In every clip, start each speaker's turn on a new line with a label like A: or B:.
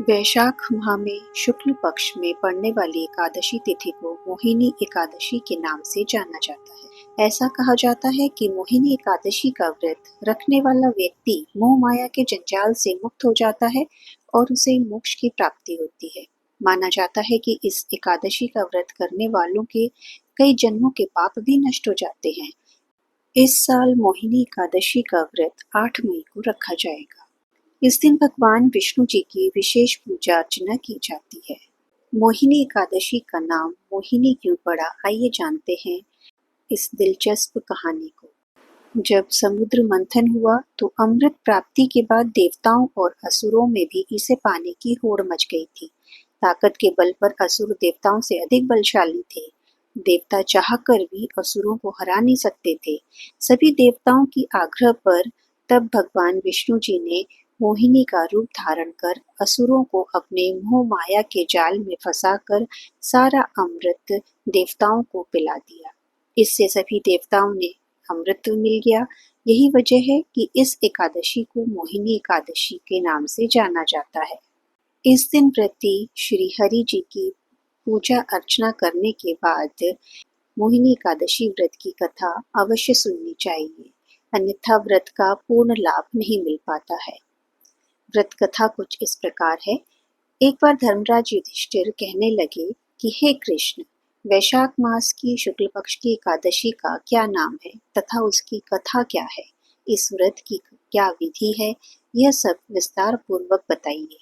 A: वैशाख माह में शुक्ल पक्ष में पड़ने वाली एकादशी तिथि को मोहिनी एकादशी के नाम से जाना जाता है। ऐसा कहा जाता है कि मोहिनी एकादशी का व्रत रखने वाला व्यक्ति मोह माया के जंजाल से मुक्त हो जाता है और उसे मोक्ष की प्राप्ति होती है। माना जाता है कि इस एकादशी का व्रत करने वालों के कई जन्मों के पाप भी नष्ट हो जाते हैं। इस साल मोहिनी एकादशी का व्रत 8 मई को रखा जाएगा। इस दिन भगवान विष्णु जी की विशेष पूजा अर्चना की जाती है। मोहिनी एकादशी का नाम मोहिनी क्यों पड़ा, आइए जानते हैं इस दिलचस्प कहानी को। जब समुद्र मंथन हुआ तो अमृत प्राप्ति के बाद देवताओं और असुरों में भी इसे पाने की होड़ मच गई थी। ताकत के बल पर असुर देवताओं से अधिक बलशाली थे। देवता चाहकर भी असुरों को हरा नहीं सकते थे। सभी देवताओं की आग्रह पर तब भगवान विष्णु जी ने मोहिनी का रूप धारण कर असुरों को अपने मोह माया के जाल में फंसाकर सारा अमृत देवताओं को पिला दिया। इससे सभी देवताओं ने अमृत मिल गया। यही वजह है कि इस एकादशी को मोहिनी एकादशी के नाम से जाना जाता है। इस दिन व्रती श्री हरि जी की पूजा अर्चना करने के बाद मोहिनी एकादशी व्रत की कथा अवश्य सुननी चाहिए, अन्यथा व्रत का पूर्ण लाभ नहीं मिल पाता है। व्रत कथा कुछ इस प्रकार है। एक बार धर्मराज युधिष्ठिर कहने लगे कि हे कृष्ण, वैशाख मास की शुक्ल पक्ष की एकादशी का क्या नाम है तथा उसकी कथा क्या है, इस व्रत की क्या विधि है, यह सब विस्तार पूर्वक बताइए।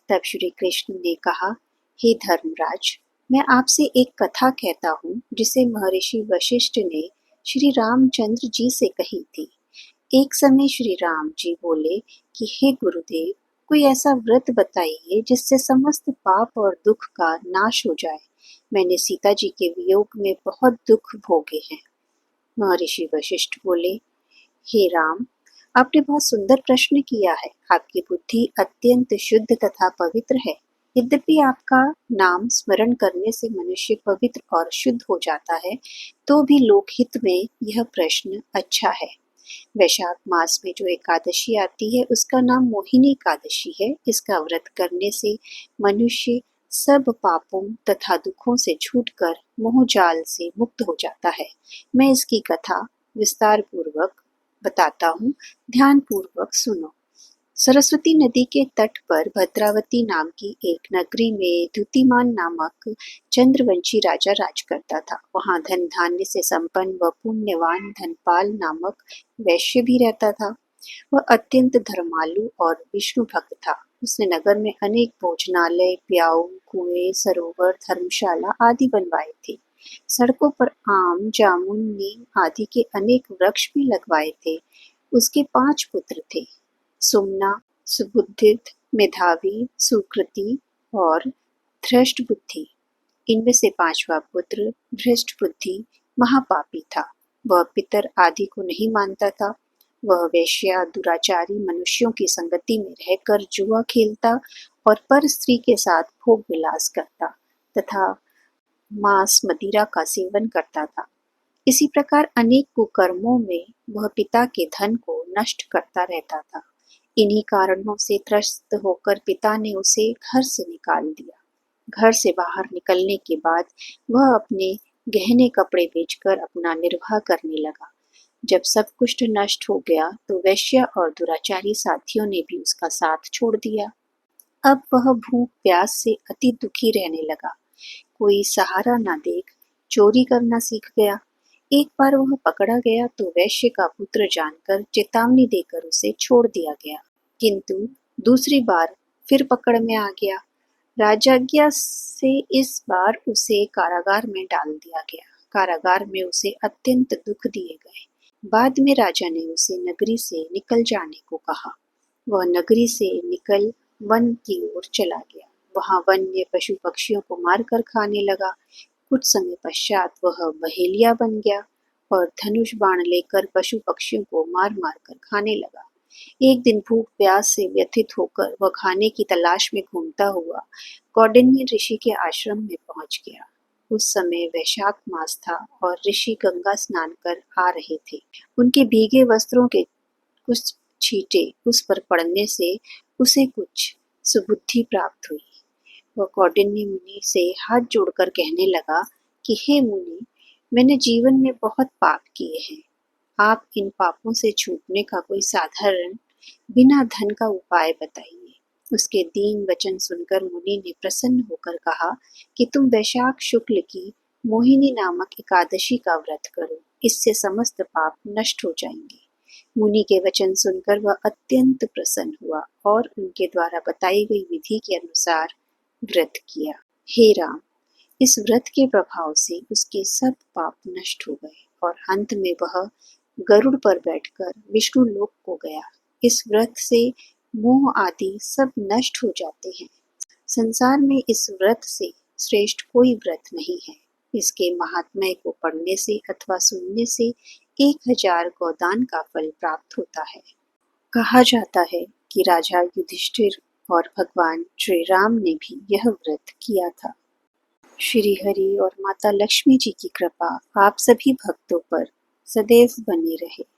A: तब श्री कृष्ण ने कहा, हे धर्मराज, मैं आपसे एक कथा कहता हूँ जिसे महर्षि वशिष्ठ ने श्री रामचंद्र जी से कही थी। एक समय श्री राम जी बोले कि हे गुरुदेव, कोई ऐसा व्रत बताइए जिससे समस्त पाप और दुख का नाश हो जाए। मैंने सीता जी के वियोग में बहुत दुख भोगे हैं। महर्षि वशिष्ठ बोले, हे राम, आपने बहुत सुंदर प्रश्न किया है। आपकी बुद्धि अत्यंत शुद्ध तथा पवित्र है। यद्यपि आपका नाम स्मरण करने से मनुष्य पवित्र और शुद्ध हो जाता है, तो भी लोकहित में यह प्रश्न अच्छा है। वैशाख मास में जो एकादशी आती है उसका नाम मोहिनी एकादशी है। इसका व्रत करने से मनुष्य सब पापों तथा दुखों से छूटकर मोह जाल से मुक्त हो जाता है। मैं इसकी कथा विस्तार पूर्वक बताता हूँ, ध्यान पूर्वक सुनो। सरस्वती नदी के तट पर भद्रावती नाम की एक नगरी में द्युतिमान नामक चंद्रवंशी राजा राज करता था। वहां धन धान्य से संपन्न व पुण्यवान धनपाल नामक वैश्य भी रहता था। वह अत्यंत धर्मालु और विष्णु भक्त था। उसने नगर में अनेक भोजनालय, प्याऊ, कुएं, सरोवर, धर्मशाला आदि बनवाए थे। सड़कों पर आम, जामुन, नीम आदि के अनेक वृक्ष भी लगवाए थे। उसके 5 पुत्र थे, सुमना, सुबुद्धित, मेधावी, सुकृति और धृष्ट बुद्धि। इनमें से 5वां पुत्र भ्रष्ट बुद्धि महापापी था। वह पितर आदि को नहीं मानता था। वह वेश्या, दुराचारी मनुष्यों की संगति में रहकर जुआ खेलता और पर स्त्री के साथ भोग विलास करता तथा मांस मदिरा का सेवन करता था। इसी प्रकार अनेक कुकर्मों में वह पिता के धन को नष्ट करता रहता था। इन्हीं कारणों से त्रस्त होकर पिता ने उसे घर से निकाल दिया। घर से बाहर निकलने के बाद वह अपने गहने कपड़े बेचकर अपना निर्वाह करने लगा। जब सब कुछ नष्ट हो गया तो वैश्या और दुराचारी साथियों ने भी उसका साथ छोड़ दिया। अब वह भूख प्यास से अति दुखी रहने लगा। कोई सहारा न देख चोरी करना सीख गया। एक बार वह पकड़ा गया तो वैश्य का पुत्र जानकर चेतावनी देकर उसे छोड़ दिया गया, किंतु दूसरी बार फिर पकड़ में आ गया। राजाज्ञा से इस बार उसे कारागार में डाल दिया गया। कारागार में उसे अत्यंत दुख दिए गए। बाद में राजा ने उसे नगरी से निकल जाने को कहा। वह नगरी से निकल वन की ओर चला गया। वहां वन्य पशु पक्षियों को मारकर खाने लगा। कुछ समय पश्चात वह बहेलिया बन गया और धनुष बाण लेकर पशु पक्षियों को मार मार कर खाने लगा। एक दिन भूख प्यास से व्यथित होकर वह खाने की तलाश में घूमता हुआ कौंडिन्य ऋषि के आश्रम में पहुंच गया। उस समय वैशाख मास था और ऋषि गंगा स्नान कर आ रहे थे। उनके भीगे वस्त्रों के कुछ छींटे उस पर पड़ने से उसे कुछ सुबुद्धि प्राप्त हुई। वह कौंडिन्य मुनि से हाथ जोड़कर कहने लगा कि हे मुनि, मैंने जीवन में बहुत पाप किए हैं। आप इन पापों से छूटने का कोई साधारण बिना धन का उपाय बताइए। उसके दीन वचन सुनकर मुनि ने प्रसन्न होकर कहा कि तुम वैशाख शुक्ल की मोहिनी नामक एकादशी का व्रत करो, इससे समस्त पाप नष्ट हो जाएंगे। मुनि के वचन सुनकर वह अत्यंत प्रसन्न हुआ और उनके द्वारा बताई गई विधि के अनुसार व्रत किया। हे राम, इस व्रत के प्रभाव से उसके सब पाप नष्ट हो गए और अंत में वह गरुड़ पर बैठकर विष्णु लोक को गया। इस व्रत से मोह आदि सब नष्ट हो जाते हैं। संसार में इस व्रत से श्रेष्ठ कोई व्रत नहीं है। इसके महात्म्य को पढ़ने से अथवा सुनने से 1000 गोदान का फल प्राप्त होता है। कहा जाता है कि राजा युधिष्ठिर और भगवान श्री राम ने भी यह व्रत किया था। श्री हरि और माता लक्ष्मी जी की कृपा आप सभी भक्तों पर सदैव बनी रहे।